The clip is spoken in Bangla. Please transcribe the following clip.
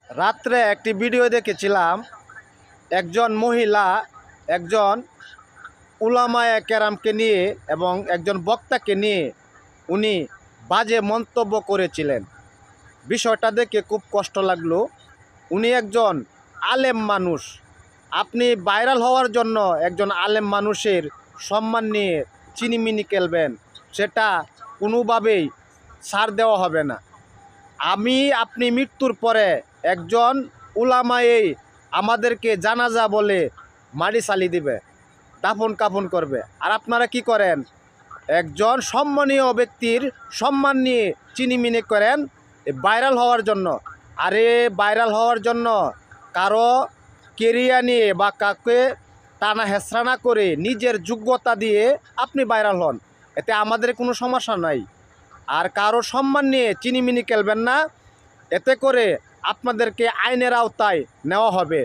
রাত্রে একটি ভিডিও দেখেছিলাম, একজন মহিলা একজন উলামায়ে কেরামকে নিয়ে এবং একজন বক্তাকে নিয়ে উনি বাজে মন্তব্য করেছিলেন। বিষয়টা দেখে খুব কষ্ট লাগলো। উনি একজন আলেম মানুষ। আপনি ভাইরাল হওয়ার জন্য একজন আলেম মানুষের সম্মান নিয়ে চিনিমিনি খেলবেন, সেটা কোনোভাবেই ছাড় দেওয়া হবে না। আপনি মৃত্যুর পরে একজন উলামায়ে আমাদেরকে জানাজা বলে মাটি চালি দিবে, দাফন কাফন করবে, আর আপনারা কি করেন? একজন সম্মানীয় ব্যক্তির সম্মান নিয়ে চিনিমিনি করেন ভাইরাল হওয়ার জন্য। আরে ভাইরাল হওয়ার জন্য কারো কেরিয়ার নিয়ে বা কাউকে টানা হেঁচড়া না করে নিজের যোগ্যতা দিয়ে আপনি ভাইরাল হন, এতে আমাদের কোনো সমস্যা নাই। আর কারো সম্মান নিয়ে চিনিমিনি খেলবেন না, এতে করে আপনাদেরকে আইনের আওতায় নেওয়া হবে।